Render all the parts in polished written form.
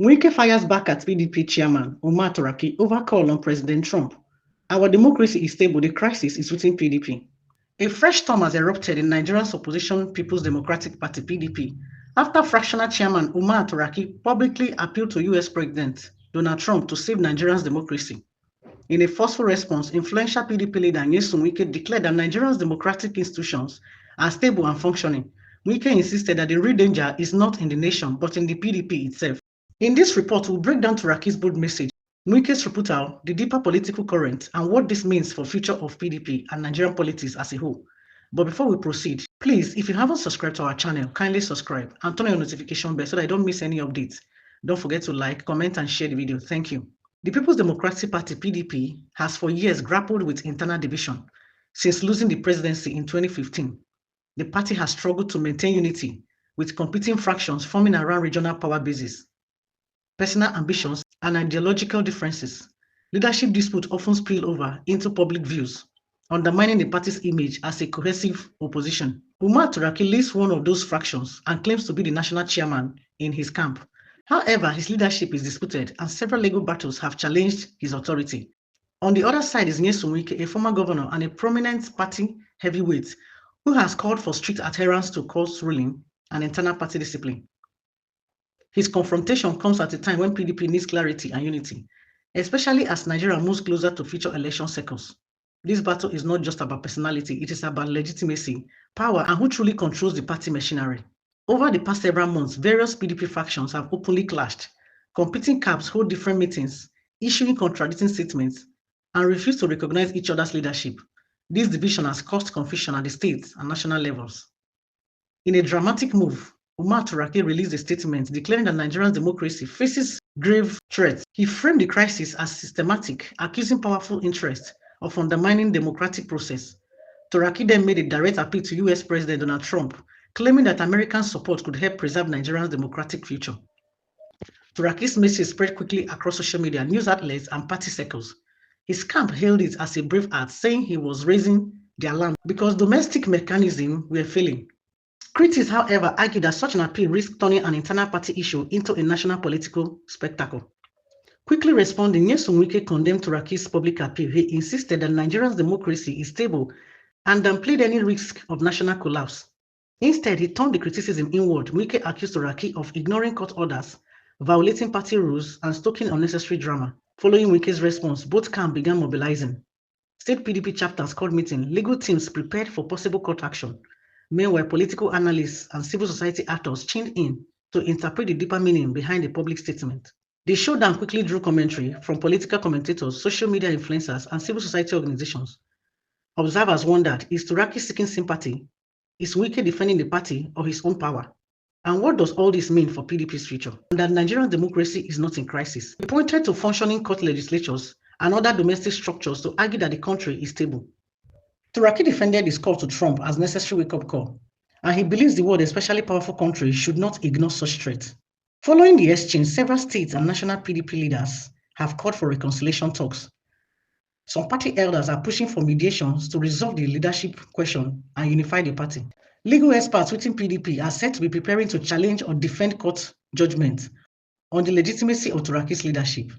Wike fires back at PDP chairman Umar Turaki over call on President Trump. Our democracy is stable, the crisis is within PDP. A fresh storm has erupted in Nigeria's opposition People's Democratic Party (PDP) after fractional chairman Umar Turaki publicly appealed to US President Donald Trump to save Nigeria's democracy. In a forceful response, influential PDP leader Nyesom Wike declared that Nigeria's democratic institutions are stable and functioning. Wike insisted that the real danger is not in the nation but in the PDP itself. In this report, we'll break down Turaki's bold message, Wike's rebuttal, the deeper political current, and what this means for future of PDP and Nigerian politics as a whole. But before we proceed, please, if you haven't subscribed to our channel, kindly subscribe and turn on your notification bell so that you don't miss any updates. Don't forget to like, comment, and share the video. Thank you. The People's Democratic Party (PDP) has for years grappled with internal division. Since losing the presidency in 2015, the party has struggled to maintain unity, with competing fractions forming around regional power bases, personal ambitions, and ideological differences. Leadership disputes often spill over into public views, undermining the party's image as a cohesive opposition. Umar Turaki leads one of those fractions and claims to be the national chairman in his camp. However, his leadership is disputed and several legal battles have challenged his authority. On the other side is Nyesom Wike, a former governor and a prominent party heavyweight who has called for strict adherence to court ruling and internal party discipline. His confrontation comes at a time when PDP needs clarity and unity, especially as Nigeria moves closer to future election cycles. This battle is not just about personality, it is about legitimacy, power, and who truly controls the party machinery. Over the past several months, various PDP factions have openly clashed. Competing camps hold different meetings, issuing contradicting statements, and refuse to recognize each other's leadership. This division has caused confusion at the state and national levels. In a dramatic move, Umar Turaki released a statement declaring that Nigeria's democracy faces grave threats. He framed the crisis as systematic, accusing powerful interests of undermining democratic process. Turaki then made a direct appeal to US President Donald Trump, claiming that American support could help preserve Nigeria's democratic future. Turaki's message spread quickly across social media, news outlets, and party circles. His camp hailed it as a brave act, saying he was raising the alarm because domestic mechanisms were failing. Critics, however, argue that such an appeal risks turning an internal party issue into a national political spectacle. Quickly responding, Nyesom Wike condemned Turaki's public appeal. He insisted that Nigeria's democracy is stable and downplayed any risk of national collapse. Instead, he turned the criticism inward. Wike accused Turaki of ignoring court orders, violating party rules, and stoking unnecessary drama. Following Wike's response, both camps began mobilizing. State PDP chapters called meetings, legal teams prepared for possible court action. Meanwhile, political analysts and civil society actors chimed in to interpret the deeper meaning behind the public statement. The showdown quickly drew commentary from political commentators, social media influencers, and civil society organizations. Observers wondered, is Turaki seeking sympathy? Is Wike defending the party or his own power? And what does all this mean for PDP's future? And that Nigerian democracy is not in crisis. He pointed to functioning court legislatures and other domestic structures to argue that the country is stable. Turaki defended his call to Trump as necessary wake-up call, and he believes the world, especially powerful countries, should not ignore such threats. Following the exchange, several states and national PDP leaders have called for reconciliation talks. Some party elders are pushing for mediations to resolve the leadership question and unify the party. Legal experts within PDP are said to be preparing to challenge or defend court judgment on the legitimacy of Turaki's leadership.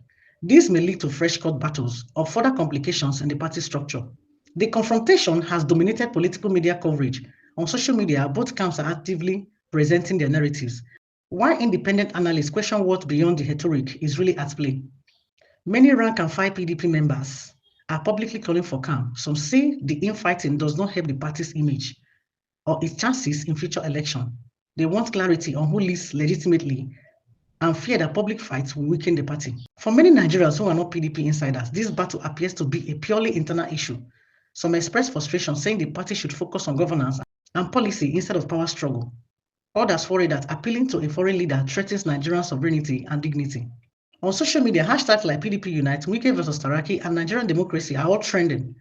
This may lead to fresh court battles or further complications in the party structure. The confrontation has dominated political media coverage. On social media, both camps are actively presenting their narratives, while independent analysts question what beyond the rhetoric is really at play. Many rank-and-file PDP members are publicly calling for calm. Some say the infighting does not help the party's image or its chances in future elections. They want clarity on who leads legitimately and fear that public fights will weaken the party. For many Nigerians who are not PDP insiders, this battle appears to be a purely internal issue. Some express frustration, saying the party should focus on governance and policy instead of power struggle. Others worry that appealing to a foreign leader threatens Nigerian sovereignty and dignity. On social media, hashtags like PDP Unite, Wike versus Turaki, and Nigerian democracy are all trending.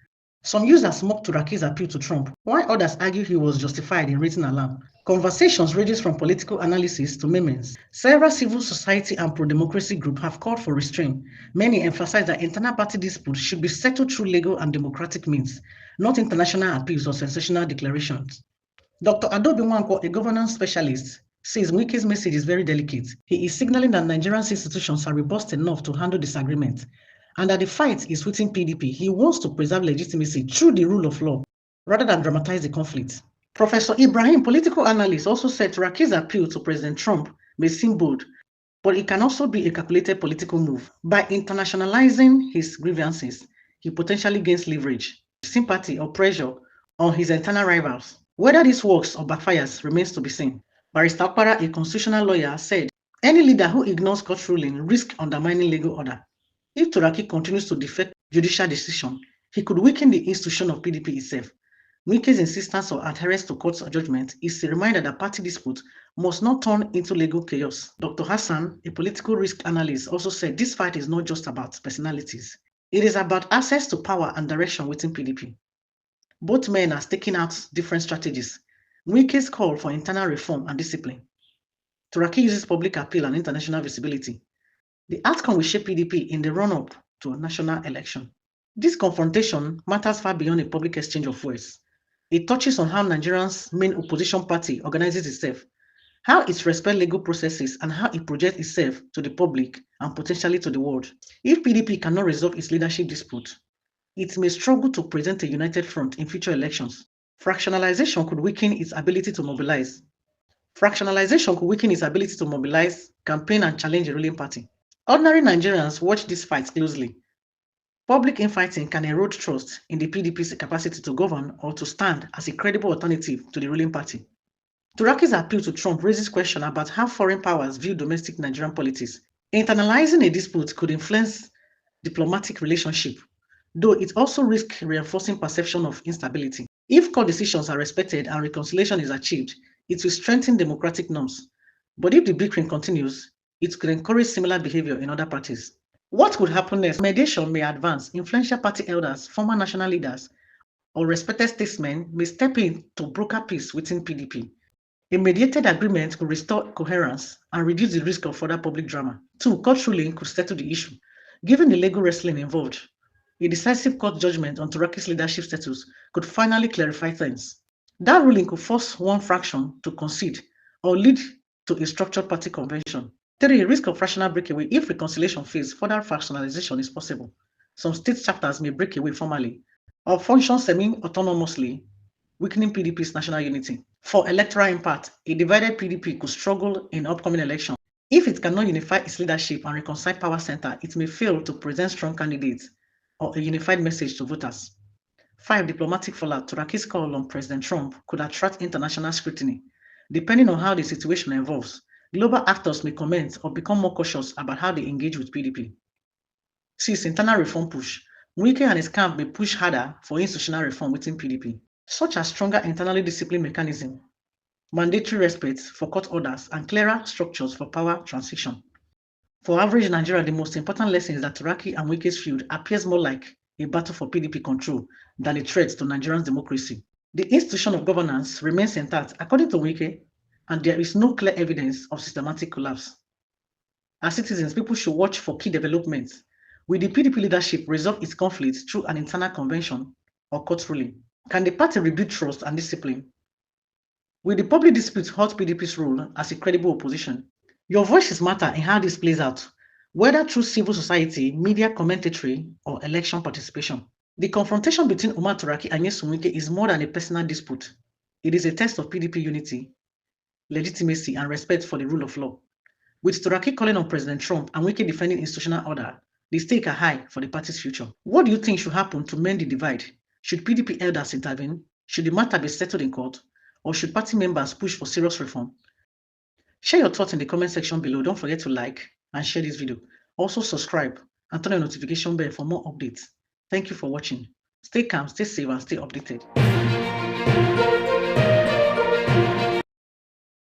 Some users mock Turaki's appeal to Trump, while others argue he was justified in raising alarm. Conversations range from political analysis to memes. Several civil society and pro-democracy groups have called for restraint. Many emphasize that internal party disputes should be settled through legal and democratic means, not international appeals or sensational declarations. Dr. Adobe Nwankwo, a governance specialist says Wike's message is very delicate. He is signaling that Nigerian institutions are robust enough to handle disagreement and that the fight is within PDP. He wants to preserve legitimacy through the rule of law rather than dramatize the conflict. Professor Ibrahim, political analyst, also said Turaki's appeal to President Trump may seem bold, but it can also be a calculated political move. By internationalizing his grievances, he potentially gains leverage, sympathy, or pressure on his internal rivals. Whether this works or backfires remains to be seen. Barrister Okpara, a constitutional lawyer, said, any leader who ignores court ruling risks undermining legal order. If Turaki continues to defect judicial decision, he could weaken the institution of PDP itself. Wike's insistence or adherence to court judgment is a reminder that party dispute must not turn into legal chaos. Dr. Hassan, a political risk analyst, also said this fight is not just about personalities. It is about access to power and direction within PDP. Both men are staking out different strategies. Wike's call for internal reform and discipline. Turaki uses public appeal and international visibility. The outcome will shape PDP in the run-up to a national election. This confrontation matters far beyond a public exchange of words. It touches on how Nigeria's main opposition party organizes itself, how it respects legal processes, and how it projects itself to the public and potentially to the world. If PDP cannot resolve its leadership dispute, it may struggle to present a united front in future elections. Fractionalization could weaken its ability to mobilize. Campaign, and challenge a ruling party. Ordinary Nigerians watch this fight closely. Public infighting can erode trust in the PDP's capacity to govern or to stand as a credible alternative to the ruling party. Turaki's appeal to Trump raises questions about how foreign powers view domestic Nigerian politics. Internalizing a dispute could influence diplomatic relationship, though it also risks reinforcing perception of instability. If court decisions are respected and reconciliation is achieved, it will strengthen democratic norms. But if the bickering continues, it could encourage similar behavior in other parties. What could happen next? Mediation may advance. Influential party elders, former national leaders, or respected statesmen may step in to broker peace within PDP. A mediated agreement could restore coherence and reduce the risk of further public drama. 2. Court ruling could settle the issue. Given the legal wrestling involved, a decisive court judgment on Turaki's leadership status could finally clarify things. That ruling could force one fraction to concede or lead to a structured party convention. 3. Risk of fractional breakaway. If reconciliation fails, further fractionalization is possible. Some state chapters may break away formally or function semi-autonomously, weakening PDP's national unity. 4. Electoral impact. A divided PDP could struggle in upcoming elections. If it cannot unify its leadership and reconcile power center, it may fail to present strong candidates or a unified message to voters. 5. Diplomatic fallout. Turaki's call on President Trump could attract international scrutiny. Depending on how the situation evolves, global actors may comment or become more cautious about how they engage with PDP. 6. Internal reform push. Wike and his camp may push harder for institutional reform within PDP, such as stronger internally disciplined mechanism, mandatory respect for court orders, and clearer structures for power transition. For average Nigeria, the most important lesson is that Turaki and Wike's feud appears more like a battle for PDP control than a threat to Nigerian democracy. The institution of governance remains intact, according to Wike, and there is no clear evidence of systematic collapse. As citizens, people should watch for key developments. Will the PDP leadership resolve its conflicts through an internal convention or court ruling? Can the party rebuild trust and discipline? Will the public dispute hurt PDP's role as a credible opposition? Your voices matter in how this plays out, whether through civil society, media commentary, or election participation. The confrontation between Umar Turaki and Nyesom Wike is more than a personal dispute. It is a test of PDP unity, legitimacy, and respect for the rule of law. With Turaki calling on President Trump and Wike defending institutional order, the stakes are high for the party's future. What do you think should happen to mend the divide? Should PDP elders intervene? Should the matter be settled in court? Or should party members push for serious reform? Share your thoughts in the comment section below. Don't forget to like and share this video. Also subscribe and turn on the notification bell for more updates. Thank you for watching. Stay calm, stay safe, and stay updated.